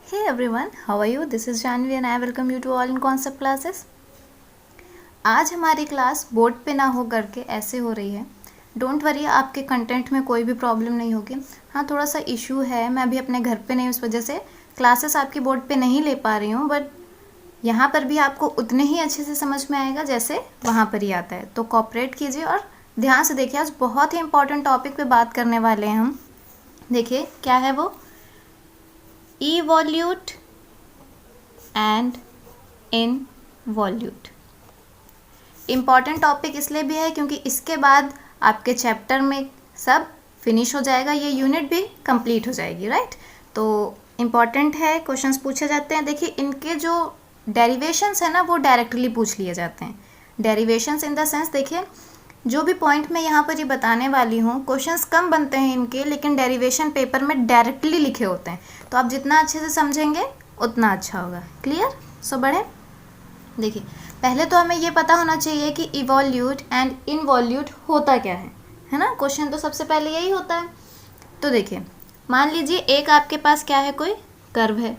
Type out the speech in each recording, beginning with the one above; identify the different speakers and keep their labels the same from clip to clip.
Speaker 1: Hey everyone, how are you? This is Janvi and I welcome you to all in concept classes. आज हमारी class board पे ना हो करके ऐसे हो रही है. डोंट वरी, आपके कंटेंट में कोई भी प्रॉब्लम नहीं होगी. हाँ, थोड़ा सा इशू है, मैं अभी अपने घर पे नहीं, उस वजह से क्लासेस आपकी बोर्ड पे नहीं ले पा रही हूँ, बट यहाँ पर भी आपको उतने ही अच्छे से समझ में आएगा जैसे वहाँ पर ही आता है. तो कोऑपरेट कीजिए और ध्यान से देखिए. आज बहुत ही इंपॉर्टेंट टॉपिक पे बात करने वाले हैं हम. देखिए क्या है वो, evolute and involute. Important topic इसलिए भी है क्योंकि इसके बाद आपके चैप्टर में सब फिनिश हो जाएगा, ये यूनिट भी कंप्लीट हो जाएगी, राइट. तो इम्पॉर्टेंट है, क्वेश्चंस पूछे जाते हैं. देखिए इनके जो डेरिवेशंस है ना वो डायरेक्टली पूछ लिए जाते हैं. डेरिवेशंस इन द सेंस, देखिए जो भी पॉइंट मैं यहाँ पर ही बताने वाली हूँ, क्वेश्चंस कम बनते हैं इनके, लेकिन डेरिवेशन पेपर में डायरेक्टली लिखे होते हैं. तो आप जितना अच्छे से समझेंगे उतना अच्छा होगा. क्लियर? सो बढ़े. देखिए पहले तो हमें ये पता होना चाहिए कि इवोल्यूट एंड इनवॉल्यूट होता क्या है ना. क्वेश्चन तो सबसे पहले यही होता है. तो देखिए मान लीजिए एक आपके पास क्या है, कोई कर्व है.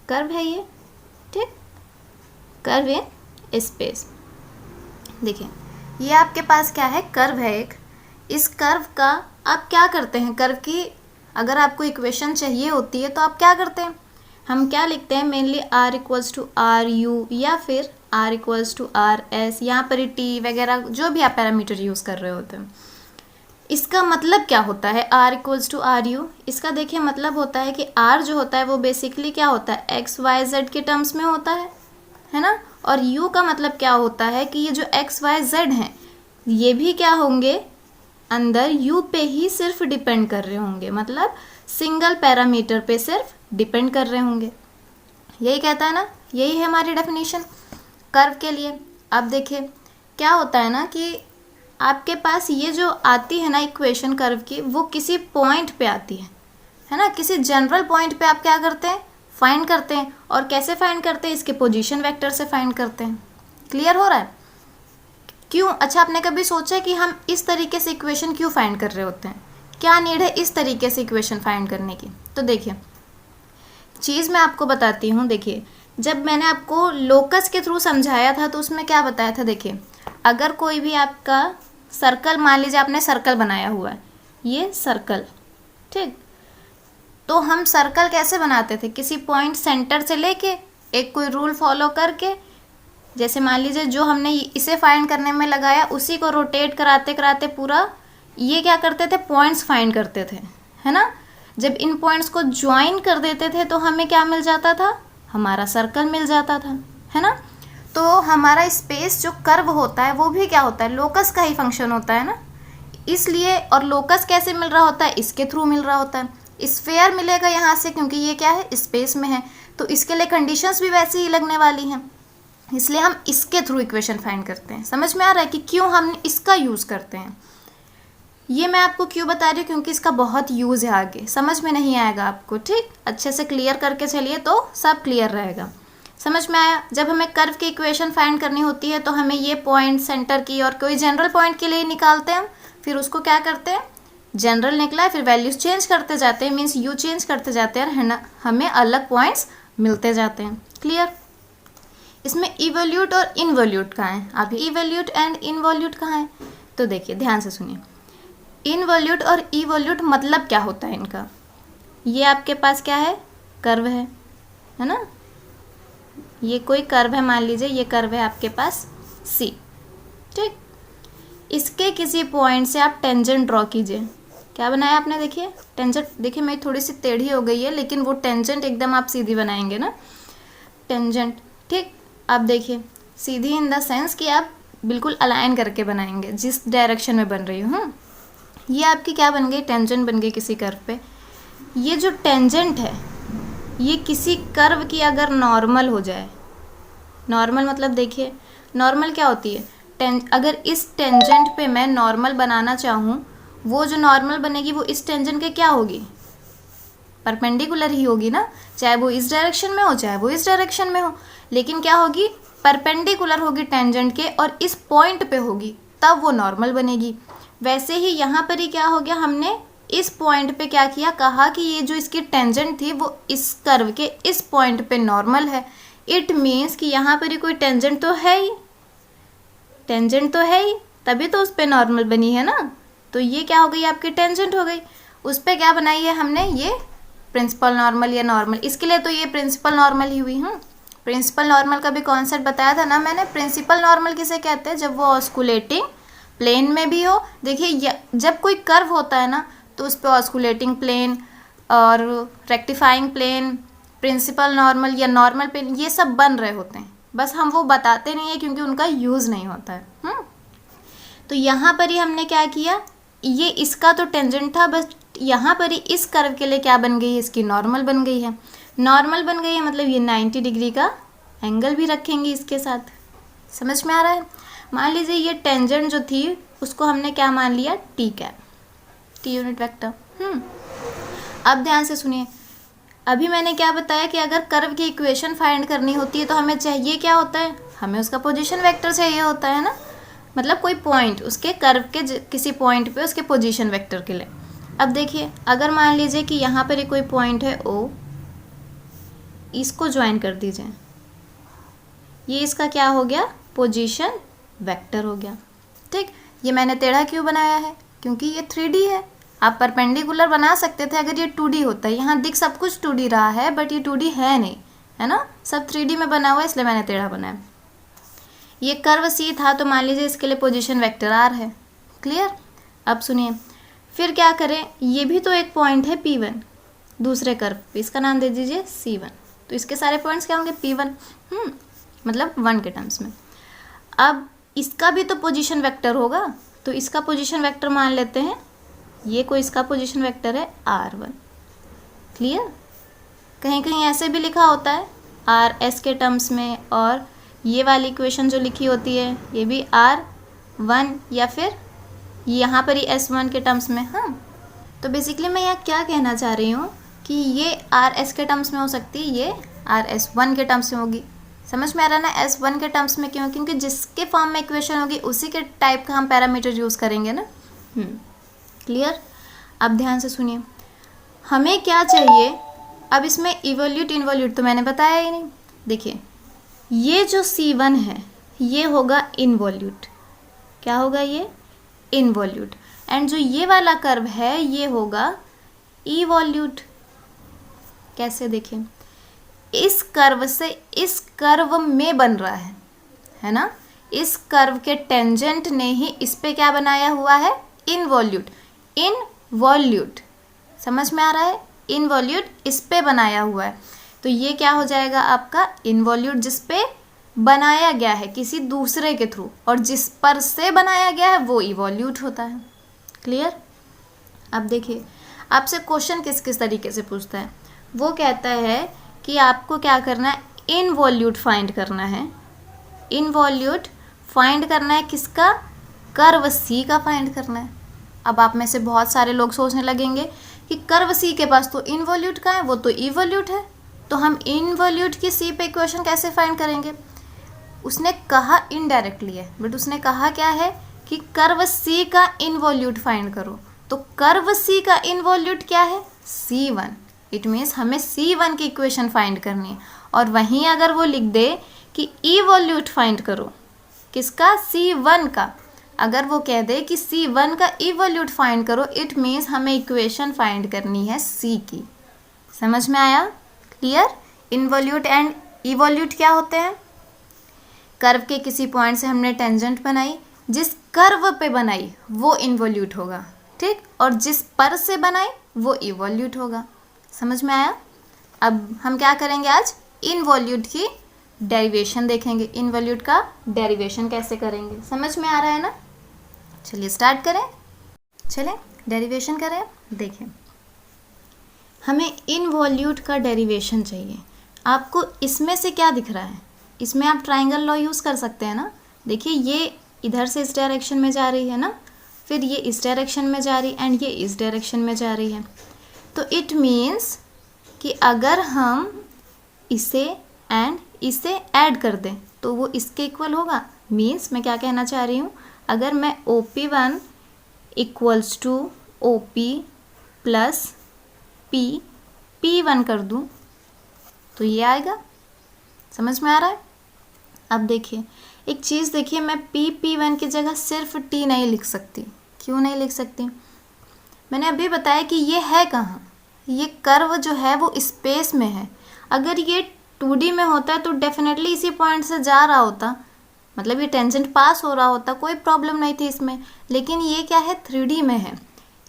Speaker 1: कर्व है ये, ठीक. Curve in space. देखिए ये आपके पास क्या है, कर्व है एक. इस कर्व का आप क्या करते हैं, कर्व की अगर आपको इक्वेशन चाहिए होती है तो आप क्या करते हैं, हम क्या लिखते हैं mainly r equals to R U या फिर r equals to R S, यहाँ पर t वगैरह जो भी आप पैरामीटर यूज़ कर रहे होते हैं. इसका मतलब क्या होता है r equals to R U. इसका देखिए मतलब होता है कि r जो होता है वो बेसिकली क्या होता है, एक्स वाई जेड के टर्म्स में होता है ना. और u का मतलब क्या होता है कि ये जो एक्स वाई जेड हैं ये भी क्या होंगे, अंदर u पे ही सिर्फ डिपेंड कर रहे होंगे, मतलब सिंगल पैरामीटर पे सिर्फ डिपेंड कर रहे होंगे. यही कहता है ना, यही है हमारी डेफिनेशन कर्व के लिए. अब देखिए क्या होता है ना कि आपके पास ये जो आती है ना इक्वेशन कर्व की, वो किसी पॉइंट पे आती है ना. किसी जनरल पॉइंट पे आप क्या करते हैं, फाइंड करते हैं. और कैसे फाइंड करते हैं, इसके पोजीशन वेक्टर से फाइंड करते हैं. क्लियर हो रहा है? क्यों? अच्छा, आपने कभी सोचा कि हम इस तरीके से इक्वेशन क्यों फाइंड कर रहे होते हैं, क्या नीड है इस तरीके से इक्वेशन फाइंड करने की. तो देखिए चीज़ मैं आपको बताती हूँ. देखिए जब मैंने आपको लोकस के थ्रू समझाया था तो उसमें क्या बताया था, देखिए अगर कोई भी आपका सर्कल, मान लीजिए आपने सर्कल बनाया हुआ है, ये सर्कल, ठीक. तो हम सर्कल कैसे बनाते थे, किसी पॉइंट सेंटर से लेके एक कोई रूल फॉलो करके, जैसे मान लीजिए जो हमने इसे फाइंड करने में लगाया उसी को रोटेट कराते कराते पूरा ये क्या करते थे, पॉइंट्स फाइंड करते थे, है ना. जब इन पॉइंट्स को ज्वाइन कर देते थे तो हमें क्या मिल जाता था, हमारा सर्कल मिल जाता था, है ना. तो हमारा स्पेस जो कर्व होता है वो भी क्या होता है, लोकस का ही फंक्शन होता है ना. इसलिए, और लोकस कैसे मिल रहा होता है, इसके थ्रू मिल रहा होता है. स्फेयर मिलेगा यहाँ से क्योंकि ये क्या है, स्पेस में है, तो इसके लिए कंडीशंस भी वैसे ही लगने वाली हैं. इसलिए हम इसके थ्रू इक्वेशन फाइंड करते हैं. समझ में आ रहा है कि क्यों हम इसका यूज़ करते हैं. ये मैं आपको क्यों बता रही हूँ, क्योंकि इसका बहुत यूज़ है, आगे समझ में नहीं आएगा आपको, ठीक. अच्छे से क्लियर करके चलिए तो सब क्लियर रहेगा. समझ में आया? जब हमें कर्व की इक्वेशन फाइंड करनी होती है तो हमें ये पॉइंट सेंटर की और कोई जनरल पॉइंट के लिए निकालते हैं, फिर उसको क्या करते हैं, जनरल निकला है, फिर वैल्यूज चेंज करते जाते हैं, मीन्स यू चेंज करते जाते हैं, है ना, हमें अलग पॉइंट्स मिलते जाते हैं. क्लियर? इसमें इवोल्यूट और इनवोल्यूट कहाँ है, अभी इवोल्यूट एंड इनवोल्यूट कहाँ है. तो देखिए ध्यान से सुनिए, इनवोल्यूट और इवोल्यूट मतलब क्या होता है इनका. ये आपके पास क्या है, कर्व है ना. ये कोई कर्व है, मान लीजिए ये कर्व है आपके पास सी, ठीक. इसके किसी पॉइंट से आप टेंजेंट ड्रॉ कीजिए. क्या बनाया आपने, देखिए टेंजेंट. देखिए मेरी थोड़ी सी टेढ़ी हो गई है, लेकिन वो टेंजेंट एकदम आप सीधी बनाएंगे ना, टेंजेंट, ठीक. आप देखिए सीधी इन द सेंस कि आप बिल्कुल अलाइन करके बनाएंगे जिस डायरेक्शन में बन रही हूँ. ये आपकी क्या बन गई, टेंजेंट बन गई किसी कर्व पे. ये जो टेंजेंट है ये किसी कर्व की अगर नॉर्मल हो जाए, नॉर्मल मतलब देखिए नॉर्मल क्या होती है, अगर इस टेंजेंट पे मैं नॉर्मल बनाना चाहूँ, वो जो नॉर्मल बनेगी वो इस टेंजेंट के क्या होगी, परपेंडिकुलर ही होगी ना. चाहे वो इस डायरेक्शन में हो चाहे वो इस डायरेक्शन में हो, लेकिन क्या होगी, परपेंडिकुलर होगी टेंजेंट के और इस पॉइंट पे होगी, तब वो नॉर्मल बनेगी. वैसे ही यहाँ पर ही क्या हो गया, हमने इस पॉइंट पे क्या किया, कहा कि ये जो इसकी टेंजेंट थी वो इस कर्व के इस पॉइंट पे नॉर्मल है। इट मीन्स कि यहाँ पर ही कोई टेंजेंट तो है ही, टेंजेंट तो है ही, तभी तो उस पर नॉर्मल बनी है ना। तो ये क्या हो गई, आपकी टेंजेंट हो गई। उस पर क्या बनाई है हमने, ये प्रिंसिपल नॉर्मल या नॉर्मल, इसके लिए तो ये प्रिंसिपल नॉर्मल ही हुई। प्रिंसिपल नॉर्मल का भी कॉन्सेप्ट बताया था ना मैंने। प्रिंसिपल नॉर्मल किसे कहते हैं, जब वो ऑस्कुलेटिंग प्लेन में भी हो। देखिए जब कोई कर्व होता है ना तो उस पर ऑस्कुलेटिंग प्लेन और रेक्टिफाइंग प्लेन, प्रिंसिपल नॉर्मल या नॉर्मल प्लेन, ये सब बन रहे होते हैं, बस हम वो बताते नहीं है क्योंकि उनका यूज़ नहीं होता है। तो यहाँ पर ही हमने क्या किया, ये इसका तो टेंजेंट था, बस यहाँ पर ही इस कर्व के लिए क्या बन गई है, इसकी नॉर्मल बन गई है। नॉर्मल बन गई है मतलब ये 90 डिग्री का एंगल भी रखेंगे इसके साथ। समझ में आ रहा है। मान लीजिए ये टेंजेंट जो थी उसको हमने क्या मान लिया, T cap, T unit vector. अब ध्यान से सुनिए, अभी मैंने क्या बताया कि अगर कर्व की इक्वेशन फाइंड करनी होती है तो हमें चाहिए क्या होता है, हमें उसका पोजीशन वेक्टर चाहिए होता है ना। मतलब कोई पॉइंट, उसके कर्व के किसी पॉइंट पे उसके पोजीशन वेक्टर के लिए। अब देखिए अगर मान लीजिए कि यहाँ पर कोई पॉइंट है ओ, इसको ज्वाइन कर दीजिए, ये इसका क्या हो गया, पोजीशन वेक्टर हो गया। ठीक, ये मैंने टेढ़ा क्यों बनाया है, क्योंकि ये 3D है। आप परपेंडिकुलर बना सकते थे अगर ये 2D होता है। यहाँ दिख सब कुछ 2D रहा है बट ये 2D है नहीं, है ना, सब 3D में बना हुआ है, इसलिए मैंने टेढ़ा बनाया। ये कर्व सी था तो मान लीजिए इसके लिए पोजीशन वेक्टर आर है। क्लियर। अब सुनिए फिर क्या करें, ये भी तो एक पॉइंट है P1 दूसरे कर्व पे, इसका नाम दे दीजिए C1। तो इसके सारे पॉइंट्स क्या होंगे, P1, मतलब 1 के टर्म्स में। अब इसका भी तो पोजीशन वेक्टर होगा, तो इसका पोजीशन वेक्टर मान लेते हैं, ये कोई इसका पोजीशन वेक्टर है R1। क्लियर। कहीं कहीं ऐसे भी लिखा होता है RS के टर्म्स में, और ये वाली इक्वेशन जो लिखी होती है ये भी R1 या फिर यहाँ पर ही S1 के टर्म्स में। तो बेसिकली मैं यहाँ क्या कहना चाह रही हूँ कि ये RS के टर्म्स में हो सकती है, ये RS1 के टर्म्स में होगी। समझ में आ रहा है ना, S1 के टर्म्स में क्यों, क्योंकि जिसके फॉर्म में इक्वेशन होगी उसी के टाइप का हम पैरामीटर यूज़ करेंगे ना। क्लियर। अब ध्यान से सुनिए, हमें क्या चाहिए, अब इसमें इवोल्यूट इनवोल्यूट तो मैंने बताया ही नहीं। देखिए ये जो C1 है ये होगा इनवोल्यूट, क्या होगा ये, इनवोल्यूट। एंड जो ये वाला कर्व है ये होगा इवोल्यूट। कैसे, देखिए इस कर्व से इस कर्व में बन रहा है ना, इस कर्व के टेंजेंट ने ही इस पे क्या बनाया हुआ है, इनवोल्यूट। इनवोल्यूट समझ में आ रहा है, इनवोल्यूट इस पे बनाया हुआ है, तो ये क्या हो जाएगा आपका इनवोल्यूट, जिस पे बनाया गया है किसी दूसरे के थ्रू, और जिस पर से बनाया गया है वो इवोल्यूट होता है। क्लियर। अब देखिए आपसे क्वेश्चन किस किस तरीके से पूछता है, वो कहता है कि आपको क्या करना है, इनवोल्यूट फाइंड करना है। इनवोल्यूट फाइंड करना है किसका, कर्व सी का फाइंड करना है। अब आप में से बहुत सारे लोग सोचने लगेंगे कि कर्व सी के पास तो इनवोल्यूट का है, वो तो इवोल्यूट है, तो हम इनवोल्यूट की सी पे इक्वेशन कैसे फाइंड करेंगे। उसने कहा इनडायरेक्टली है, बट उसने कहा क्या है कि कर्व सी का इनवोल्यूट फाइंड करो। तो कर्व सी का इनवोल्यूट क्या है, C1। इट मीन्स हमें C1 की इक्वेशन फाइंड करनी है, और वहीं अगर वो लिख दे कि इवोल्यूट फाइंड करो किसका, C1 का, अगर वो कह दे कि C1 का इवोल्यूट फाइंड करो, इट मीन्स हमें इक्वेशन फाइंड करनी है C की। समझ में आया। क्लियर। इनवोल्यूट एंड इवोल्यूट क्या होते हैं, कर्व के किसी पॉइंट से हमने टेंजेंट बनाई, जिस कर्व पे बनाई वो इनवोल्यूट होगा, ठीक, और जिस पर से बनाई वो इवोल्यूट होगा। समझ में आया। अब हम क्या करेंगे, आज इनवोल्यूट की डेरिवेशन देखेंगे, इनवोल्यूट का डेरिवेशन कैसे करेंगे। समझ में आ रहा है ना। चलिए स्टार्ट करें, चलें डेरिवेशन करें। देखें हमें इनवोल्यूट का डेरिवेशन चाहिए। आपको इसमें से क्या दिख रहा है, इसमें आप ट्राइंगल लॉ यूज़ कर सकते हैं ना। देखिए ये इधर से इस डायरेक्शन में जा रही है ना, फिर ये इस डायरेक्शन में जा रही एंड ये इस डायरेक्शन में जा रही है। तो इट मीन्स कि अगर हम इसे एंड इसे ऐड कर दें तो वो इसके इक्वल होगा। मीन्स मैं क्या कहना चाह रही हूँ, अगर मैं OP1 equals to OP plus P1 कर दूँ तो ये आएगा। समझ में आ रहा है? अब देखिए एक चीज़ देखिए, मैं P1 की जगह सिर्फ T नहीं लिख सकती। क्यों नहीं लिख सकती? मैंने अभी बताया कि ये है कहाँ, ये कर्व जो है वो स्पेस में है। अगर ये 2D में होता है तो डेफिनेटली इसी पॉइंट से जा रहा होता, मतलब ये टेंजेंट पास हो रहा होता, कोई प्रॉब्लम नहीं थी इसमें। लेकिन ये क्या है, 3D में है।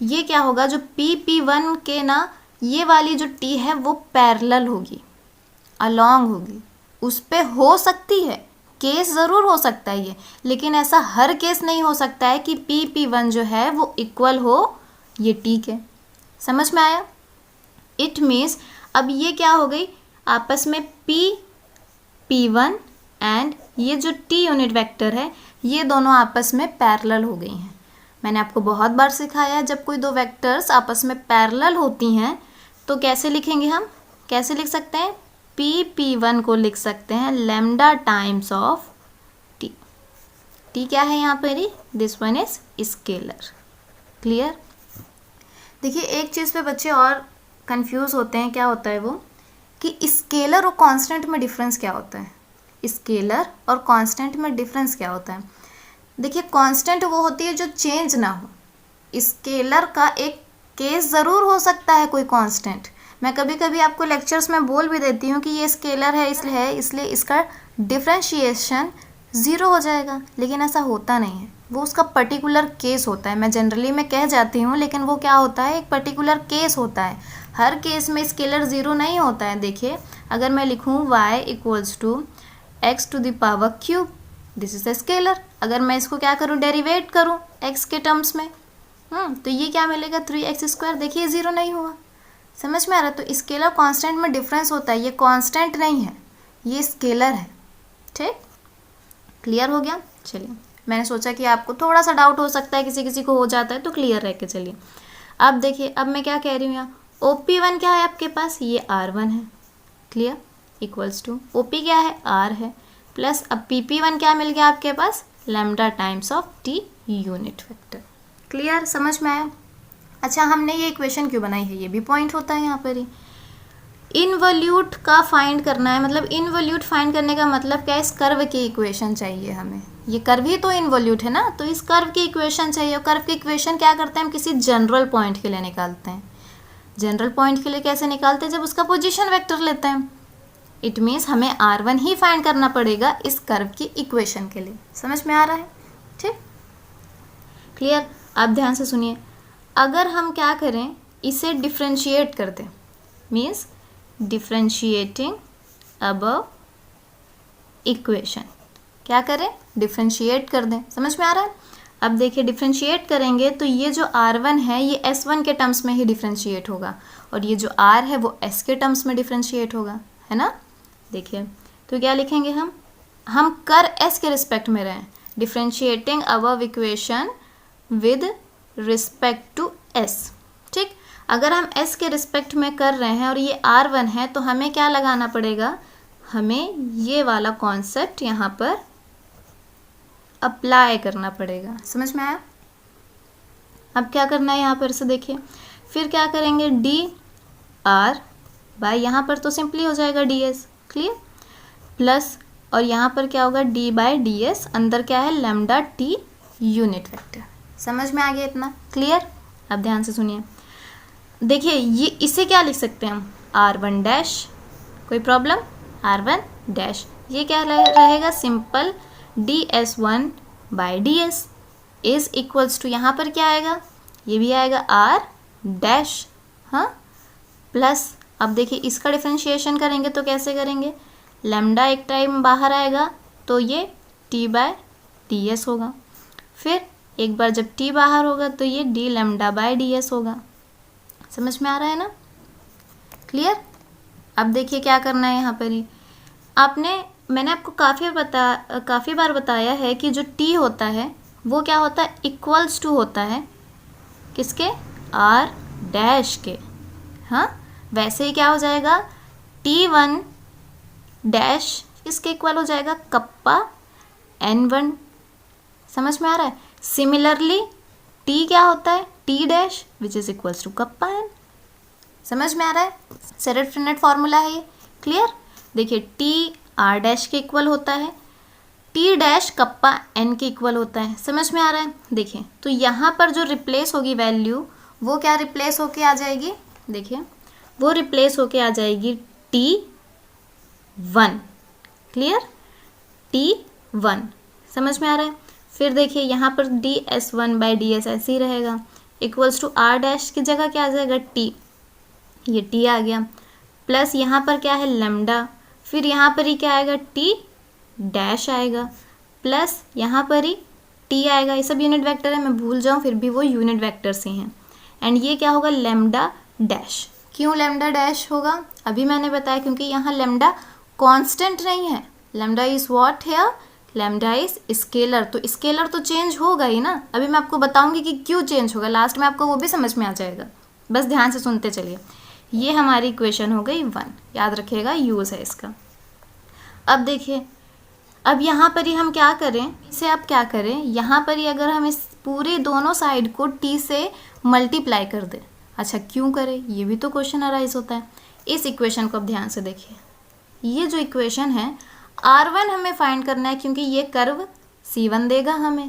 Speaker 1: ये क्या होगा, जो P1 के ना ये वाली जो T है वो पैरेलल होगी, अलॉन्ग होगी, उस पे हो सकती है केस, ज़रूर हो सकता है ये, लेकिन ऐसा हर केस नहीं हो सकता है कि P1 जो है वो इक्वल हो ये T के। समझ में आया? इट मीन्स अब ये क्या हो गई, आपस में P1 एंड ये जो T यूनिट वेक्टर है ये दोनों आपस में पैरेलल हो गई हैं। मैंने आपको बहुत बार सिखाया है, जब कोई दो वेक्टर्स आपस में पैरेलल होती हैं तो कैसे लिखेंगे हम, कैसे लिख सकते हैं? P1 को लिख सकते हैं lambda times of T। T क्या है यहाँ पर ही, this one is scalar. Clear? देखिए एक चीज़ पे बच्चे और कंफ्यूज होते हैं, क्या होता है वो, कि स्केलर और कांस्टेंट में डिफरेंस क्या होता है। स्केलर और कांस्टेंट में डिफरेंस क्या होता है? देखिए कांस्टेंट वो होती है जो चेंज ना हो। स्केलर का एक केस ज़रूर हो सकता है कोई कांस्टेंट। मैं कभी कभी आपको लेक्चर्स में बोल भी देती हूँ कि ये स्केलर है इसलिए इसका डिफरेंशिएशन 0 हो जाएगा, लेकिन ऐसा होता नहीं है, वो उसका पर्टिकुलर केस होता है। मैं जनरली में कह जाती हूँ, लेकिन वो क्या होता है, एक पर्टिकुलर केस होता है। हर केस में स्केलर 0 नहीं होता है। देखिए अगर मैं लिखूँ y equals to x to the power cube, this is a scalar. अगर मैं इसको क्या करूँ, डेरिवेट करूँ x के टर्म्स में, तो ये क्या मिलेगा, 3x²। देखिए 0 नहीं हुआ। समझ में आ रहा है? तो स्केलर कांस्टेंट में डिफरेंस होता है, ये कांस्टेंट नहीं है, ये स्केलर है। ठीक, क्लियर हो गया? चलिए, मैंने सोचा कि आपको थोड़ा सा डाउट हो सकता है, किसी किसी को हो जाता है, तो क्लियर रह के चलिए। अब देखिए, अब मैं क्या कह रही हूँ यहाँ, OP1 क्या है आपके पास, ये R1 है। क्लियर? इक्वल्स टू OP क्या है, R है, प्लस अब PP1 क्या मिल गया आपके पास, lambda times of T unit vector. Clear? समझ में आया? अच्छा, हमने ये इक्वेशन क्यों बनाई है, ये भी पॉइंट होता है यहाँ पर ही। इनवॉल्यूट का फाइंड करना है, मतलब इनवॉल्यूट फाइंड करने का मतलब क्या है, इस कर्व की इक्वेशन चाहिए हमें। ये कर्व ही तो इनवॉल्यूट है ना, तो इस कर्व की इक्वेशन चाहिए। और कर्व की इक्वेशन क्या करते हैं, हम किसी जनरल पॉइंट के लिए निकालते हैं। जनरल पॉइंट के लिए कैसे निकालते हैं, जब उसका पोजीशन वेक्टर लेते हैं। इट मीन्स हमें R1 ही फाइंड करना पड़ेगा इस कर्व की इक्वेशन के लिए। समझ में आ रहा है? ठीक, क्लियर? आप ध्यान से सुनिए, अगर हम क्या करें, इसे डिफ्रेंशिएट कर दें, मीन्स डिफ्रेंशिएटिंग अबव इक्वेशन, क्या करें, डिफ्रेंशिएट कर दें। समझ में आ रहा है? अब देखिए डिफ्रेंशिएट करेंगे तो ये जो R1 है ये S1 के टर्म्स में ही डिफ्रेंशिएट होगा, और ये जो R है वो S के टर्म्स में डिफ्रेंशिएट होगा, है ना। देखिए तो क्या लिखेंगे हम कर S के रिस्पेक्ट में रहें, differentiating above equation with respect to S। ठीक, अगर हम S के रिस्पेक्ट में कर रहे हैं और ये R1 है तो हमें क्या लगाना पड़ेगा, हमें ये वाला कॉन्सेप्ट यहाँ पर अप्लाई करना पड़ेगा। समझ में आया? अब क्या करना है यहाँ पर से देखिए, फिर क्या करेंगे, डी आर बाय, यहाँ पर तो सिंपली हो जाएगा डी एस, क्लियर, प्लस और यहाँ पर क्या होगा, डी बाय डी एस, अंदर क्या है, लैम्डा टी यूनिट वेक्टर। समझ में आ गया इतना? क्लियर? अब ध्यान से सुनिए, देखिए ये इसे क्या लिख सकते हैं हम, R1 डैश, कोई प्रॉब्लम, R1 डैश, ये क्या रहेगा, simple ds1 by ds is equals to, यहाँ पर क्या आएगा, ये भी आएगा R डैश, हाँ, प्लस अब देखिए इसका डिफरेंशिएशन करेंगे तो कैसे करेंगे, लैम्डा एक टाइम बाहर आएगा तो ये t बाय ds होगा, फिर एक बार जब t बाहर होगा तो ये d लैम्डा बाय ds होगा। समझ में आ रहा है ना? क्लियर? अब देखिए क्या करना है यहाँ पर ही, मैंने आपको काफ़ी बार बताया है कि जो t होता है वो क्या होता है, इक्वल्स टू होता है किसके, r डैश के, हाँ, वैसे ही क्या हो जाएगा, t1 डैश इसके इक्वल हो जाएगा कप्पा n1। समझ में आ रहा है? सिमिलरली टी क्या होता है, T dash which is equals to kappa N. समझ में आ रहा है, सेड फ्रेनेट फॉर्मूला है ये, क्लियर। देखिए टी आर डैश के इक्वल होता है, टी डैश कप्पा एन के इक्वल होता है। समझ में आ रहा है। देखिए तो यहाँ पर जो रिप्लेस होगी वैल्यू, वो क्या रिप्लेस होके आ जाएगी, देखिए वो रिप्लेस होके आ जाएगी T1, क्लियर, T1। समझ में आ रहा है। फिर देखिए यहाँ पर ds1/ds ऐसे ही रहेगा, इक्वल्स टू आर डैश की जगह क्या आ जाएगा, टी, ये टी आ गया, प्लस यहाँ पर क्या है लैम्डा, फिर यहाँ पर ही क्या आएगा, टी डैश आएगा, प्लस यहाँ पर ही टी आएगा। ये सब यूनिट वेक्टर है, मैं भूल जाऊँ फिर भी वो यूनिट वेक्टर से हैं। एंड ये क्या होगा, लैम्डा डैश। क्यों लैम्डा डैश होगा, अभी मैंने बताया क्योंकि यहाँ लैम्डा कांस्टेंट नहीं है। लैम्डा इज व्हाट है, लैम्डा इज स्केलर, तो स्केलर तो चेंज होगा ही ना। अभी मैं आपको बताऊंगी कि क्यों चेंज होगा, लास्ट में आपको वो भी समझ में आ जाएगा, बस ध्यान से सुनते चलिए। ये हमारी इक्वेशन हो गई 1, याद रखिएगा, यूज़ है इसका। अब देखिए, अब यहाँ पर ही हम क्या करें, इसे आप क्या करें, यहाँ पर ही अगर हम इस पूरे दोनों साइड को t से मल्टीप्लाई कर दें। अच्छा क्यों करें, ये भी तो क्वेश्चन अराइज होता है। इस इक्वेशन को अब ध्यान से देखिए, ये जो इक्वेशन है R1 हमें फाइंड करना है, क्योंकि ये कर्व C1 देगा हमें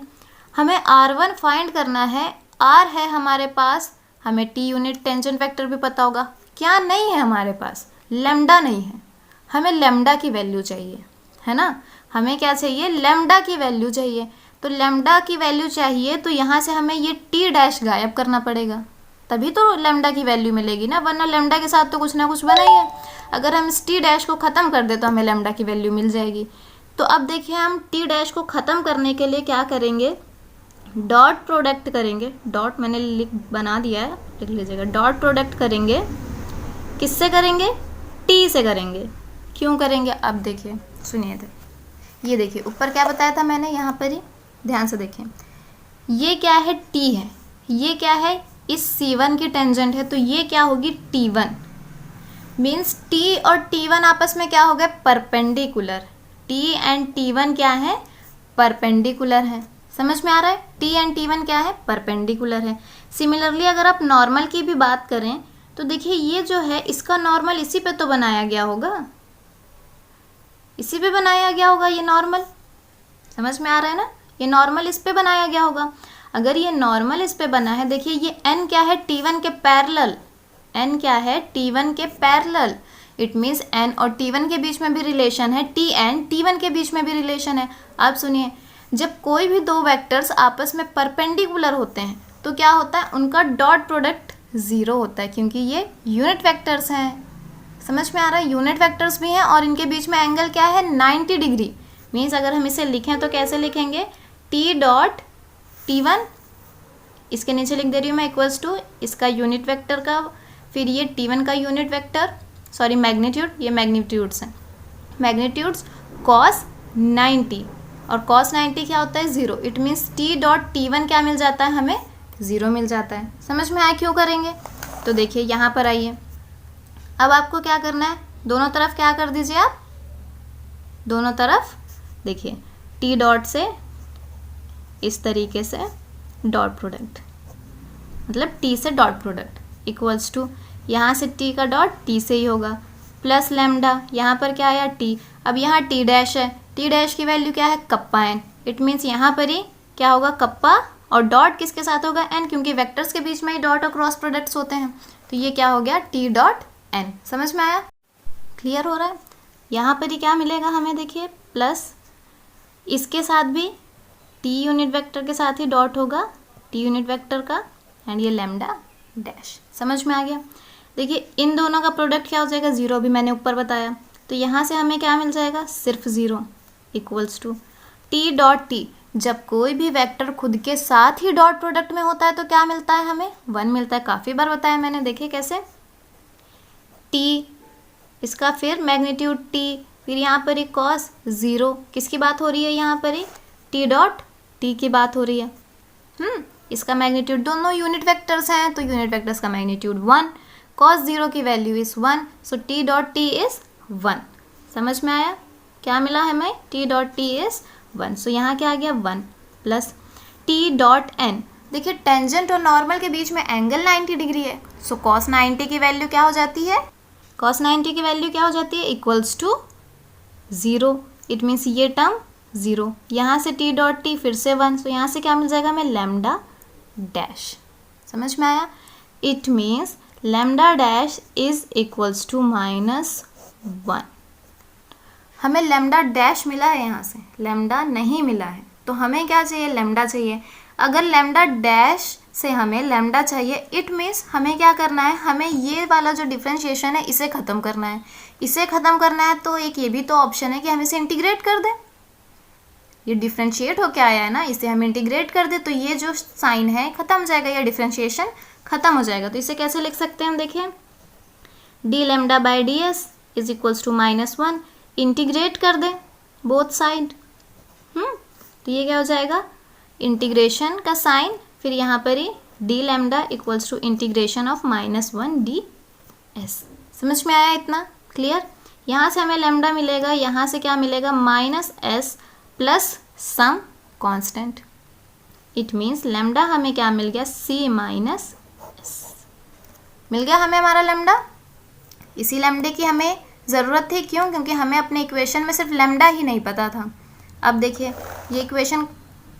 Speaker 1: R1 फाइंड करना है। R है हमारे पास, हमें T यूनिट टेंजेंट वेक्टर भी पता होगा, क्या नहीं है हमारे पास, लैम्डा नहीं है, हमें लैम्डा की वैल्यू चाहिए, है ना। हमें क्या चाहिए, लैम्डा की वैल्यू चाहिए। तो लैम्डा की वैल्यू चाहिए तो यहाँ से हमें ये टी डैश गायब करना पड़ेगा, तभी तो लैम्डा की वैल्यू मिलेगी ना, वरना लैम्डा के साथ तो कुछ ना कुछ बना ही है। अगर हम इस टी डैश को ख़त्म कर दे तो हमें लैम्डा की वैल्यू मिल जाएगी। तो अब देखिए हम टी डैश को ख़त्म करने के लिए क्या करेंगे, डॉट प्रोडक्ट करेंगे। डॉट मैंने बना दिया है, लिख लीजिएगा। डॉट प्रोडक्ट करेंगे, किससे करेंगे, टी से करेंगे। क्यों करेंगे, अब देखिए सुनिए, ये देखिए ऊपर क्या बताया था मैंने, यहाँ पर ही ध्यान से देखें, ये क्या है, टी है, ये क्या है, इस C1 की टेंजेंट है, तो ये क्या होगी, T1। मीन्स T और T1 आपस में क्या हो गए, परपेंडिकुलर। T एंड T1 क्या है, परपेंडिकुलर है। समझ में आ रहा है, T एंड T1 क्या है, परपेंडिकुलर है। सिमिलरली अगर आप नॉर्मल की भी बात करें तो देखिए ये जो है इसका नॉर्मल इसी पे तो बनाया गया होगा, इसी पे बनाया गया होगा ये नॉर्मल। समझ में आ रहा है ना, ये नॉर्मल इस पे बनाया गया होगा। अगर ये नॉर्मल इस पे बना है, देखिए ये n क्या है, T1 के पैरेलल, n क्या है, T1 के पैरेलल। इट मीन्स n और T1 के बीच में भी रिलेशन है, T एंड T1 के बीच में भी रिलेशन है। आप सुनिए, जब कोई भी दो वेक्टर्स आपस में परपेंडिकुलर होते हैं तो क्या होता है, उनका डॉट प्रोडक्ट 0 होता है, क्योंकि ये यूनिट वेक्टर्स हैं। समझ में आ रहा है, यूनिट वेक्टर्स भी हैं और इनके बीच में एंगल क्या है, 90 डिग्री। मीन्स अगर हम इसे लिखें तो कैसे लिखेंगे, T डॉट T1, इसके नीचे लिख दे रही हूँ मैं, इक्वल्स टू इसका यूनिट वेक्टर का, फिर ये T1 का यूनिट वेक्टर, सॉरी मैग्नीट्यूड, ये मैग्नीट्यूड्स हैं, मैग्नीट्यूड्स cos 90, और cos 90 क्या होता है, 0। It means T dot T1 क्या मिल जाता है, हमें 0 मिल जाता है। समझ में आया क्यों करेंगे। तो देखिए यहाँ पर आइए, अब आपको क्या करना है, दोनों तरफ क्या कर दीजिए आप, दोनों तरफ देखिए T डॉट से इस तरीके से डॉट प्रोडक्ट, मतलब T से डॉट प्रोडक्ट इक्वल्स टू, यहाँ से T का डॉट T से ही होगा, प्लस लैम्डा, यहाँ पर क्या आया, T। अब यहाँ T डैश है, T डैश की वैल्यू क्या है, कप्पा n। इट मीन्स यहाँ पर ही क्या होगा, कप्पा, और डॉट किसके साथ होगा, n, क्योंकि वेक्टर्स के बीच में ही डॉट और क्रॉस प्रोडक्ट्स होते हैं। तो ये क्या हो गया, T डॉट n। समझ में आया, क्लियर हो रहा है। यहाँ पर ही क्या मिलेगा हमें, देखिए प्लस, इसके साथ भी T यूनिट वेक्टर के साथ ही डॉट होगा, T यूनिट वेक्टर का, एंड ये लैम्डा डैश। समझ में आ गया। देखिए इन दोनों का प्रोडक्ट क्या हो जाएगा, 0, भी मैंने ऊपर बताया। तो यहाँ से हमें क्या मिल जाएगा, सिर्फ 0, equals to T dot T। जब कोई भी वेक्टर खुद के साथ ही डॉट प्रोडक्ट में होता है तो क्या मिलता है, हमें 1 मिलता है। काफ़ी बार बताया मैंने, देखिए कैसे, T, इसका फिर मैग्नीट्यूड T, फिर यहाँ पर ही cos 0, किसकी बात हो रही है, यहाँ पर ही T डॉट T की बात हो रही है। इसका मैग्नीट्यूड, दोनों यूनिट वेक्टर्स हैं तो यूनिट वेक्टर्स का मैग्नीट्यूड 1, cos 0 की value is 1, so T dot T is 1। समझ में आया, क्या मिला हमें, T डॉट T इज़ 1, सो यहाँ क्या आ गया, 1 प्लस T डॉट N। देखिए टेंजेंट और नॉर्मल के बीच में एंगल 90 डिग्री है, सो cos 90 की वैल्यू क्या हो जाती है, cos 90 की वैल्यू क्या हो जाती है, इक्वल्स टू 0। इट मीन्स ये टर्म 0, यहाँ से t डॉट टी फिर से 1, सो यहाँ से क्या मिल जाएगा हमें, लैम्डा डैश। समझ में आया? It means lambda dash is equals to -1। हमें लैम्डा डैश मिला है, यहाँ से लैम्डा नहीं मिला है, तो हमें क्या चाहिए, लैम्डा चाहिए। अगर लैम्डा डैश से हमें लैम्डा चाहिए, इट मीन्स हमें क्या करना है, हमें ये वाला जो डिफ्रेंशिएशन है इसे ख़त्म करना है। इसे ख़त्म करना है तो एक ये भी तो ऑप्शन है कि हम इसे इंटीग्रेट कर दें। ये डिफ्रेंशिएट होके आया है ना, इसे हम इंटीग्रेट कर दें तो ये जो साइन है ख़त्म हो जाएगा, ये डिफ्रेंशिएशन ख़त्म हो जाएगा। तो इसे कैसे लिख सकते हैं हम देखिए, D lambda by D S is equals to -1, integrate कर दें बोथ साइड। तो ये क्या हो जाएगा, इंटीग्रेशन का साइन, फिर यहाँ पर ही D lambda equals to integration of -1 D S. समझ में आया इतना क्लियर? यहाँ से हमें लैम्डा मिलेगा, यहाँ से क्या मिलेगा, -s plus some constant. It means lambda हमें क्या मिल गया, c माइनस s मिल गया हमें हमारा लैम्डा। इसी लैम्डे की हमें ज़रूरत थी, क्यों, क्योंकि हमें अपने इक्वेशन में सिर्फ लैम्डा ही नहीं पता था। अब देखिए ये इक्वेशन,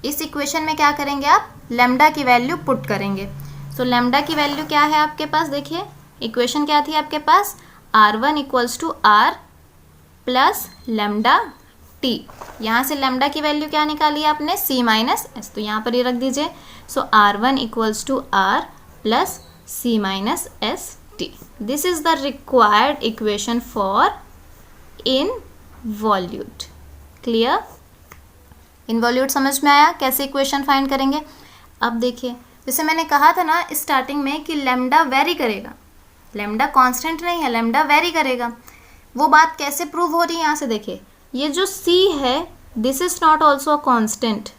Speaker 1: इस इक्वेशन में क्या करेंगे आप, लैम्डा की वैल्यू पुट करेंगे। सो लैम्डा की वैल्यू क्या है आपके पास, देखिए इक्वेशन क्या थी आपके पास, r1 equals to r plus lambda t। यहाँ से लैम्डा की वैल्यू क्या निकाली आपने, c माइनस s, तो यहाँ पर ये रख दीजिए। So r1 equals to r plus c minus s t। This is the required equation for involute. Clear? Involute समझ में आया? कैसे इक्वेशन फाइंड करेंगे? अब देखिए जैसे मैंने कहा था ना स्टार्टिंग में कि लैम्डा वेरी करेगा, लैम्डा कांस्टेंट नहीं है, लैम्डा वेरी करेगा। वो बात कैसे प्रूव हो रही है, यहाँ से देखिए, ये जो c है this is not also a constant,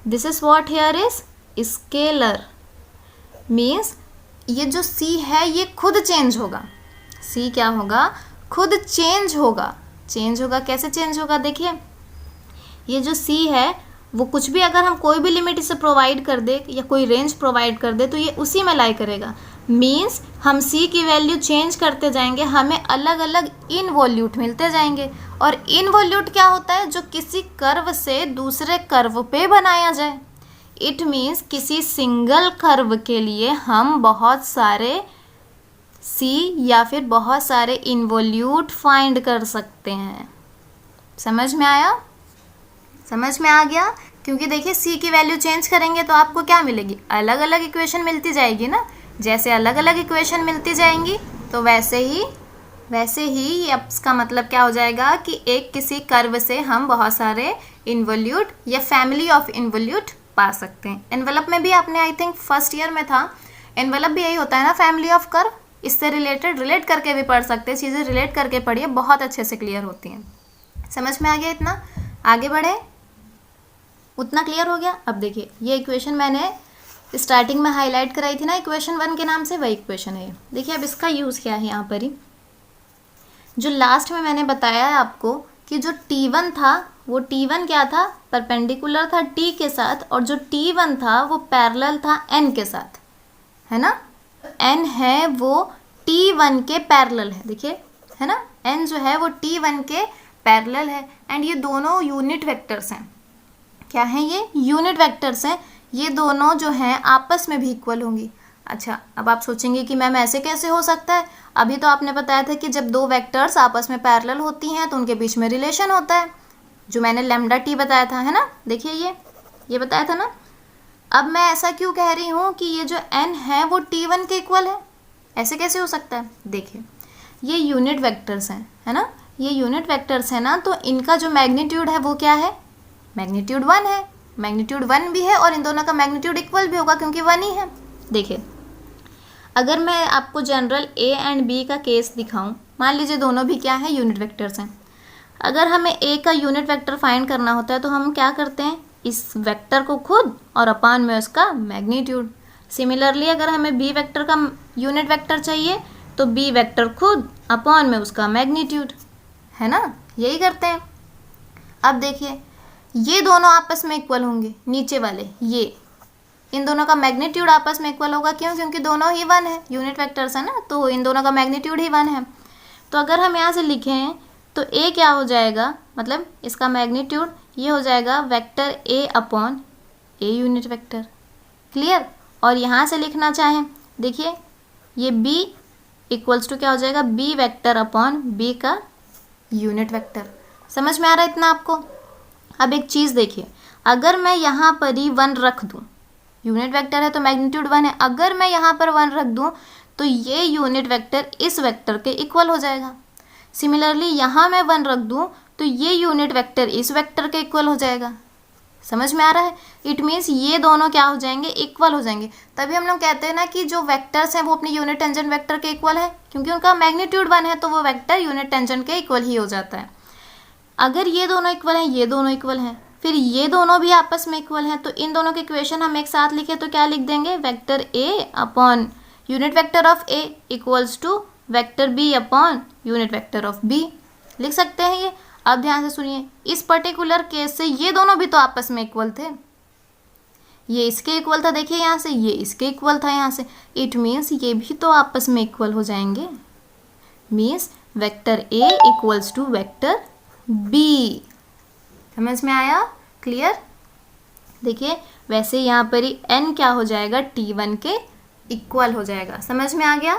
Speaker 1: this is what here is scalar. Means ये जो c है ये खुद चेंज होगा, c क्या होगा, खुद चेंज होगा। चेंज होगा कैसे चेंज होगा, देखिए ये जो c है वो कुछ भी, अगर हम कोई भी लिमिट इसे प्रोवाइड कर दे या कोई रेंज प्रोवाइड कर दे तो ये उसी में लाई करेगा। मीन्स हम c की वैल्यू चेंज करते जाएंगे, हमें अलग अलग इनवॉल्यूट मिलते जाएंगे। और इनवॉल्यूट क्या होता है, जो किसी कर्व से दूसरे कर्व पे बनाया जाए। इट मीन्स किसी सिंगल कर्व के लिए हम बहुत सारे c या फिर बहुत सारे इनवॉल्यूट फाइंड कर सकते हैं। समझ में आया? समझ में आ गया? क्योंकि देखिए c की वैल्यू चेंज करेंगे तो आपको क्या मिलेगी, अलग अलग इक्वेशन मिलती जाएगी ना। जैसे अलग अलग इक्वेशन मिलती जाएंगी तो वैसे ही इसका मतलब क्या हो जाएगा कि एक किसी कर्व से हम बहुत सारे इनवॉल्यूट या फैमिली ऑफ इनवॉल्यूट पा सकते हैं। एनवेलप में भी आपने आई थिंक फर्स्ट ईयर में था, एनवेलप भी यही होता है ना, फैमिली ऑफ कर्व। इससे रिलेट करके भी पढ़ सकते हैं, चीज़ें रिलेट करके पढ़िए, बहुत अच्छे से क्लियर होती हैं। समझ में आ गया इतना? आगे बढ़े, उतना क्लियर हो गया। अब देखिए ये इक्वेशन मैंने स्टार्टिंग में हाईलाइट कराई थी ना इक्वेशन 1 के नाम से, वही इक्वेशन है। देखिए अब इसका यूज़ क्या है यहाँ पर ही, जो लास्ट में मैंने बताया है आपको कि जो T1 था वो T1 क्या था, परपेंडिकुलर था T के साथ, और जो T1 था वो पैरेलल था N के साथ, है ना। N है वो T1 के पैरेलल है, देखिए है ना, N जो है वो T1 के पैरेलल है। एंड ये दोनों यूनिट वेक्टर्स हैं। क्या हैं ये? यूनिट वेक्टर्स हैं। ये दोनों जो हैं आपस में भी इक्वल होंगी। अच्छा, अब आप सोचेंगे कि मैम ऐसे कैसे हो सकता है? अभी तो आपने बताया था कि जब दो वेक्टर्स आपस में पैरेलल होती हैं तो उनके बीच में रिलेशन होता है, जो मैंने लैम्डा टी बताया था, है ना। देखिए ये बताया था ना। अब मैं ऐसा क्यों कह रही हूँ कि ये जो n है वो T1 के इक्वल है, ऐसे कैसे हो सकता है? देखिए ये यूनिट वेक्टर्स हैं, है ना, ये यूनिट वेक्टर्स हैं ना, तो इनका जो मैग्नीट्यूड है वो क्या है? मैग्नीट्यूड 1 है। मैग्नीट्यूड 1 भी है और इन दोनों का मैग्नीट्यूड इक्वल भी होगा क्योंकि 1 ही है। देखिए अगर मैं आपको जनरल a एंड b का केस दिखाऊं, मान लीजिए दोनों भी क्या है? यूनिट वेक्टर्स हैं। अगर हमें a का यूनिट वेक्टर फाइंड करना होता है तो हम क्या करते हैं? इस वेक्टर को खुद और अपान में उसका मैग्नीट्यूड। सिमिलरली अगर हमें b वेक्टर का यूनिट वेक्टर चाहिए तो b वेक्टर खुद अपॉन में उसका मैग्नीट्यूड, है ना, यही करते हैं। अब देखिए ये दोनों आपस में इक्वल होंगे, नीचे वाले ये, इन दोनों का मैग्नीट्यूड आपस में इक्वल होगा। क्यों? क्योंकि दोनों ही 1 है, यूनिट वेक्टर्स है ना, तो इन दोनों का मैग्नीट्यूड ही 1 है। तो अगर हम यहाँ से लिखें तो ए क्या हो जाएगा, मतलब इसका मैग्नीट्यूड ये हो जाएगा vector A upon a unit vector. Clear? और यहाँ से लिखना चाहें, देखिए ये बी इक्वल्स टू क्या हो जाएगा, बी वेक्टर अपॉन बी का यूनिट वेक्टर। समझ में आ रहा है इतना आपको? अब एक चीज़ देखिए, अगर मैं यहाँ पर ही 1 रख दूँ, यूनिट वेक्टर है तो मैग्नीट्यूड 1 है, अगर मैं यहाँ पर 1 रख दूँ तो ये यूनिट वेक्टर इस वेक्टर के इक्वल हो जाएगा। सिमिलरली यहाँ मैं 1 रख दूँ तो ये यूनिट वेक्टर इस वेक्टर के इक्वल हो जाएगा। समझ में आ रहा है? इट मीन्स ये दोनों क्या हो जाएंगे, इक्वल हो जाएंगे। तभी हम लोग कहते हैं ना कि जो वेक्टर्स हैं वो अपने यूनिट टेंजेंट वेक्टर के इक्वल है, क्योंकि उनका मैग्नीट्यूड 1 है तो वो वेक्टर यूनिट टेंजेंट के इक्वल ही हो जाता है। अगर ये दोनों इक्वल हैं, ये दोनों इक्वल हैं, फिर ये दोनों भी आपस में इक्वल हैं, तो इन दोनों के इक्वेशन हम एक साथ लिखें तो क्या लिख देंगे, vector A upon unit vector of A equals to vector B upon unit vector of B. लिख सकते हैं ये। अब ध्यान से सुनिए, इस पर्टिकुलर केस से ये दोनों भी तो आपस में इक्वल थे, ये इसके इक्वल था, देखिए यहाँ से ये इसके इक्वल था यहाँ से, इट मीन्स ये भी तो आपस में इक्वल हो जाएंगे। Means vector A equals to vector B. समझ में आया? क्लियर? देखिए वैसे यहाँ पर ही n क्या हो जाएगा, t1 के इक्वल हो जाएगा। समझ में आ गया?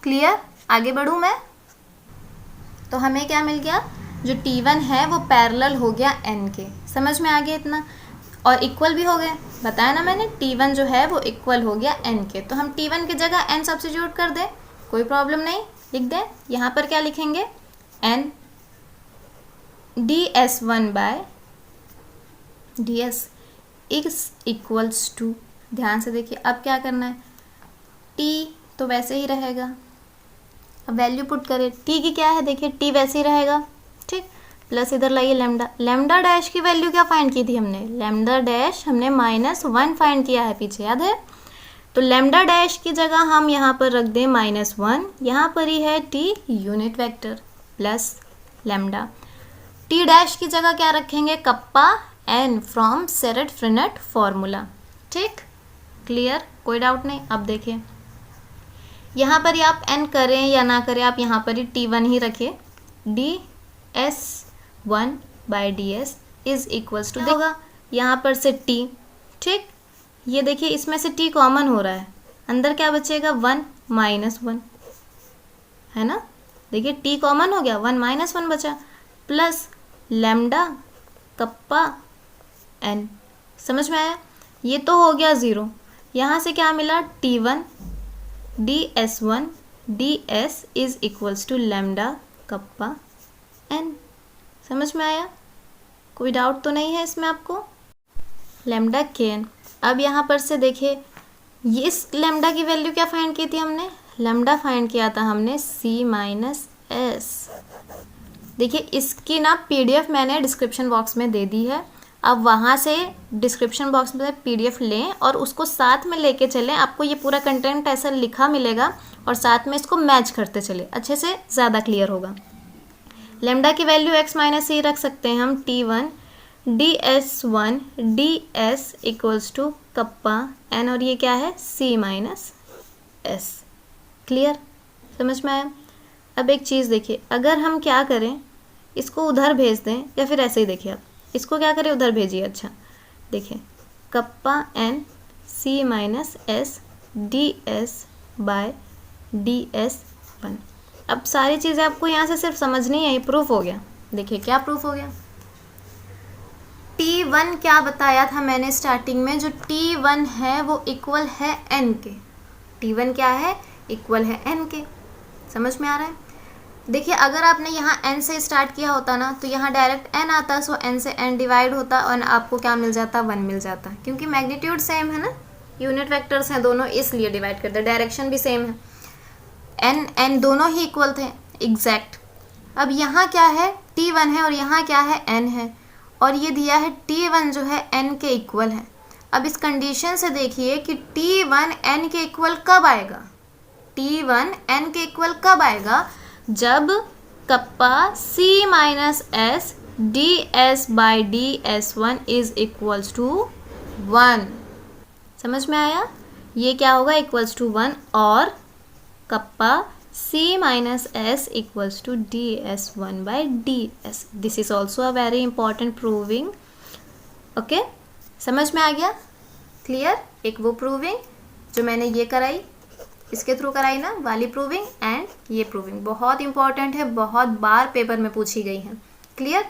Speaker 1: क्लियर? आगे बढ़ूँ मैं? तो हमें क्या मिल गया, जो t1 है वो पैरेलल हो गया n के। समझ में आ गया इतना? और इक्वल भी हो गए, बताया ना मैंने, t1 जो है वो इक्वल हो गया n के। तो हम t1 की जगह n सब्स्टिट्यूट कर दें, कोई प्रॉब्लम नहीं, लिख दें। यहाँ पर क्या लिखेंगे, n ds1 by ds is equals to, ध्यान से देखिए अब क्या करना है, t तो वैसे ही रहेगा, अब वैल्यू पुट करें, t की क्या है, देखिए t वैसे ही रहेगा, ठीक, प्लस इधर लाइए लैम्डा। लैम्डा डैश की वैल्यू क्या फाइंड की थी हमने, लैम्डा डैश हमने -1 फाइंड किया है पीछे, याद है? तो लैम्डा डैश की जगह हम यहाँ पर रख दें -1, यहाँ पर ही है t unit vector plus lambda. t dash की जगह क्या रखेंगे, कप्पा n फ्रॉम सेरेट फ्रेनेट फॉर्मूला। ठीक, क्लियर? कोई डाउट नहीं? अब देखिए यहाँ पर ही आप n करें या ना करें, आप यहाँ पर ही t1 ही रखिए, ds1 by ds is equals to होगा यहाँ पर से t। ठीक, ये देखिए इसमें से t कॉमन हो रहा है, अंदर क्या बचेगा, 1 -1 है ना, देखिए t कॉमन हो गया, 1 -1 बचा, प्लस लैम्डा कप्पा n। समझ में आया? ये तो हो गया 0, यहाँ से क्या मिला, t1 ds1 ds is equals to lambda kappa n। समझ में आया? कोई डाउट तो नहीं है इसमें आपको? Lambda kn। अब यहाँ पर से देखिए, ये इस लैम्डा की वैल्यू क्या फाइंड की थी हमने, लैम्डा फाइंड किया था हमने c-s। देखिए इसकी ना PDF मैंने डिस्क्रिप्शन बॉक्स में दे दी है, अब वहाँ से डिस्क्रिप्शन बॉक्स में PDF लें और उसको साथ में लेके चलें, आपको ये पूरा कंटेंट ऐसा लिखा मिलेगा और साथ में इसको मैच करते चले, अच्छे से ज़्यादा क्लियर होगा। लैम्डा की वैल्यू x - c रख सकते हैं हम, t1 ds1 ds equals to kappa n, और ये क्या है, c-s। क्लियर? समझ में आया? अब एक चीज़ देखिए, अगर हम क्या करें, इसको उधर भेज दें या फिर ऐसे ही देखिए, आप इसको क्या करें, उधर भेजिए। अच्छा देखिए, kappa n c-s ds bye ds1। अब सारी चीज़ें आपको यहाँ से सिर्फ समझनी है, ये प्रूफ हो गया। देखिए क्या प्रूफ हो गया, t1 क्या बताया था मैंने स्टार्टिंग में, जो t1 है वो इक्वल है n के, t1 क्या है, इक्वल है n के। समझ में आ रहा है? देखिए अगर आपने यहाँ n से स्टार्ट किया होता ना, तो यहाँ डायरेक्ट n आता, सो n से n डिवाइड होता और आपको क्या मिल जाता, 1 मिल जाता, क्योंकि मैग्नीट्यूड सेम है ना, यूनिट वेक्टर्स हैं दोनों, इसलिए डिवाइड करते, डायरेक्शन भी सेम है, n दोनों ही इक्वल थे, एग्जैक्ट। अब यहाँ क्या है, t1 है और यहाँ क्या है, n है, और ये दिया है t1 जो है n के इक्वल है। अब इस कंडीशन से देखिए कि t1 n के इक्वल कब आएगा, t1 n के इक्वल कब आएगा, जब kappa c-s ds by ds1 is equals to 1। समझ में आया? ये क्या होगा, इक्वल्स टू 1 और kappa C minus S equals to DS1 by DS. This is also a very important proving. Okay, समझ में आ गया? क्लियर? एक वो प्रूविंग जो मैंने ये कराई, इसके थ्रू कराई ना वाली प्रूविंग, एंड ये प्रूविंग बहुत इंपॉर्टेंट है, बहुत बार पेपर में पूछी गई है. क्लियर?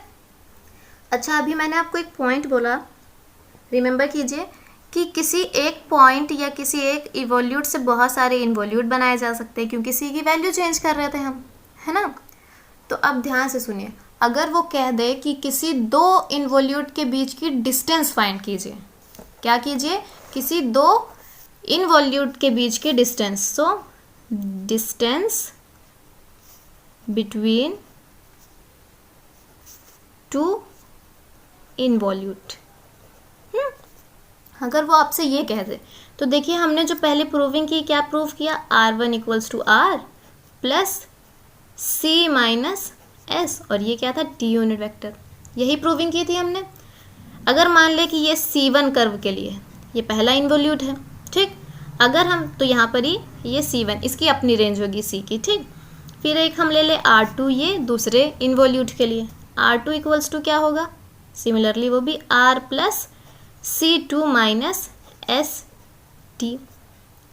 Speaker 1: अच्छा, अभी मैंने आपको एक पॉइंट बोला, रिमेंबर कीजिए कि किसी एक पॉइंट या किसी एक इवोल्यूट से बहुत सारे इन्वोल्यूट बनाए जा सकते हैं, क्योंकि सी की वैल्यू चेंज कर रहे थे हम, है ना. तो अब ध्यान से सुनिए, अगर वो कह दे कि किसी दो इन्वोल्यूट के बीच की डिस्टेंस फाइंड कीजिए, क्या कीजिए, किसी दो इन्वोल्यूट के बीच की distance. So distance between two involute. अगर वो आपसे ये कह दे, तो देखिए हमने जो पहले प्रूविंग की, क्या प्रूव किया, R1 equals to R plus C minus S, और ये क्या था, T यूनिट वेक्टर. यही प्रूविंग की थी हमने. अगर मान ले कि ये C1 कर्व के लिए ये पहला इन्वोल्यूट है, ठीक, अगर हम, तो यहाँ पर ही ये C1, इसकी अपनी रेंज होगी C की, ठीक. फिर एक हम ले ले R2, ये दूसरे इन्वोल्यूट के लिए, R2 इक्वल्स टू क्या होगा, सिमिलरली वो भी R plus C2 minus ST.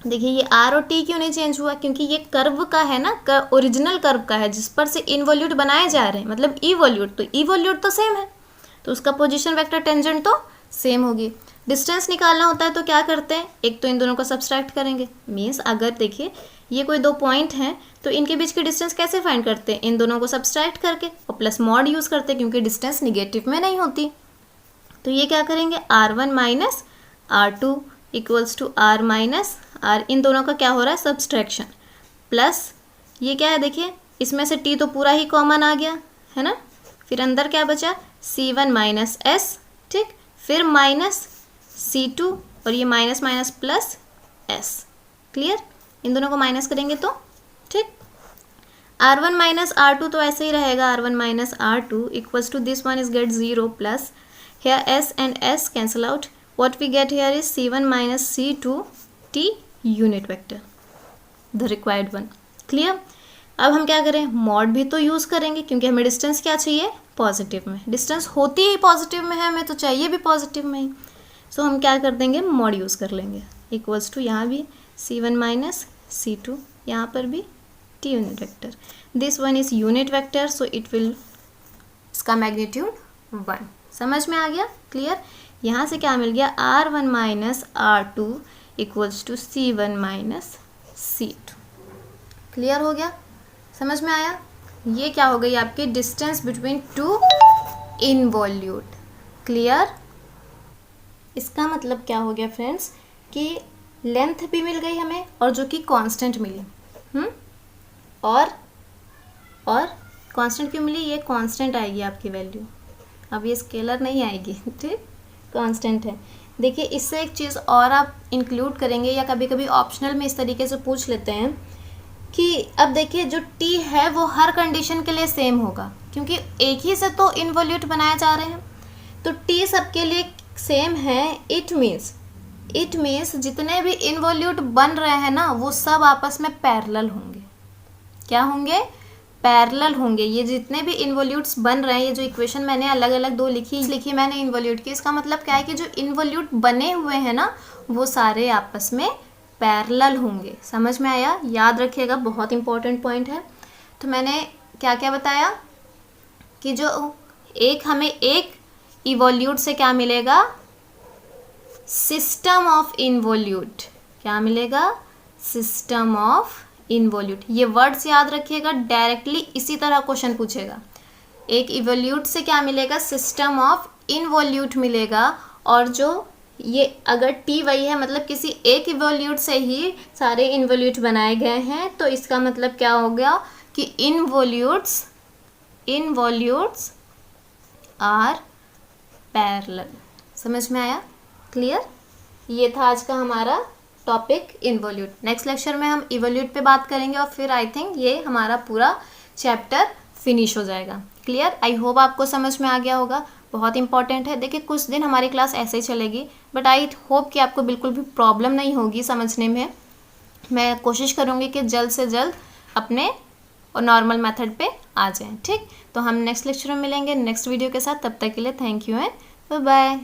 Speaker 1: देखिए ये R और T क्यों नहीं चेंज हुआ, क्योंकि ये कर्व का है ना, ओरिजिनल कर्व का है जिस पर से इन्वोल्यूट बनाए जा रहे हैं, मतलब इवोल्यूट, तो इवोल्यूट तो सेम है, तो उसका पोजीशन वेक्टर टेंजेंट तो सेम होगी. डिस्टेंस निकालना होता है तो क्या करते हैं, एक तो इन दोनों को सब्सट्रैक्ट करेंगे. मीन्स अगर देखिए ये कोई दो पॉइंट हैं तो इनके बीच की डिस्टेंस कैसे फाइंड करते हैं, इन दोनों को सब्सट्रैक्ट करके और प्लस मॉड यूज़ करते हैं, क्योंकि डिस्टेंस निगेटिव में नहीं होती. तो ये क्या करेंगे, R1 minus R2 equals to R minus R, इन दोनों का क्या हो रहा है, सब्सट्रैक्शन, प्लस ये क्या है, देखिए इसमें से T तो पूरा ही कॉमन आ गया है ना. फिर अंदर क्या बचा, C1 माइनस S, ठीक, फिर माइनस C2, और ये minus minus plus S. Clear? इन दोनों को माइनस करेंगे तो, ठीक, R1 माइनस R2 तो ऐसे ही रहेगा, R1 minus R2 equals to this one is get 0 plus here S and S cancel out. What we get here is C1 minus C2 T unit vector, the required one. Clear? अब हम क्या करें, mod भी तो use करेंगे, क्योंकि हमें distance क्या चाहिए, पॉजिटिव में. डिस्टेंस होती ही पॉजिटिव में है, हमें तो चाहिए भी पॉजिटिव में ही. सो हम क्या कर देंगे, मॉड यूज़ कर लेंगे, इक्वल्स टू यहाँ भी C1 माइनस C2, यहाँ पर भी T unit vector. This one is unit vector, so it will, इसका मैग्नीट्यूड 1. समझ में आ गया? क्लियर? यहाँ से क्या मिल गया, R1 minus R2 equals to C1 minus C2. Clear हो गया? समझ में आया? ये क्या हो गई आपकी distance between two involute. Clear? इसका मतलब क्या हो गया फ्रेंड्स, कि लेंथ भी मिल गई हमें और जो कि कांस्टेंट मिली. और कांस्टेंट क्यों मिली, ये कांस्टेंट आएगी आपकी वैल्यू, अब ये स्केलर नहीं आएगी, ठीक, कांस्टेंट है. देखिए इससे एक चीज़ और आप इंक्लूड करेंगे, या कभी कभी ऑप्शनल में इस तरीके से पूछ लेते हैं कि अब देखिए जो T है वो हर कंडीशन के लिए सेम होगा, क्योंकि एक ही से तो इन्वोल्यूट बनाए जा रहे हैं, तो T सबके लिए सेम है. इट मीन्स जितने भी इन्वोल्यूट बन रहे हैं ना, वो सब आपस में पैरेलल होंगे. क्या होंगे, पैरेलल होंगे. ये जितने भी इन्वोल्यूट्स बन रहे हैं, ये जो इक्वेशन मैंने अलग अलग दो लिखी मैंने इन्वोल्यूट की, इसका मतलब क्या है कि जो इन्वोल्यूट बने हुए हैं ना, वो सारे आपस में पैरेलल होंगे. समझ में आया? याद रखिएगा, बहुत इंपॉर्टेंट पॉइंट है. तो मैंने क्या क्या बताया कि जो एक हमें एक इवोल्यूट से क्या मिलेगा, सिस्टम ऑफ इन्वोल्यूट. क्या मिलेगा, सिस्टम ऑफ इन्वोल्यूट. ये वर्ड्स याद रखिएगा, डायरेक्टली इसी तरह क्वेश्चन पूछेगा. एक इवोल्यूट से क्या मिलेगा, सिस्टम ऑफ इन्वोल्यूट मिलेगा. और जो ये अगर T वही है, मतलब किसी एक इवोल्यूट से ही सारे इन्वोल्यूट बनाए गए हैं, तो इसका मतलब क्या हो गया कि इन्वोल्यूट्स आर पैरेलल. समझ में आया? क्लियर? ये था आज का हमारा टॉपिक इन्वोल्यूट. नेक्स्ट लेक्चर में हम इवोल्यूट पे बात करेंगे और फिर आई थिंक ये हमारा पूरा चैप्टर फिनिश हो जाएगा. क्लियर? आई होप आपको समझ में आ गया होगा. बहुत इंपॉर्टेंट है। देखिए कुछ दिन हमारी क्लास ऐसे ही चलेगी, बट आई होप कि आपको बिल्कुल भी प्रॉब्लम नहीं होगी समझने में। मैं कोशिश करूँगी कि जल्द से जल्द अपने और नॉर्मल मेथड पे आ जाएं। ठीक, तो हम नेक्स्ट लेक्चर में मिलेंगे नेक्स्ट वीडियो के साथ। तब तक के लिए thank you and bye bye.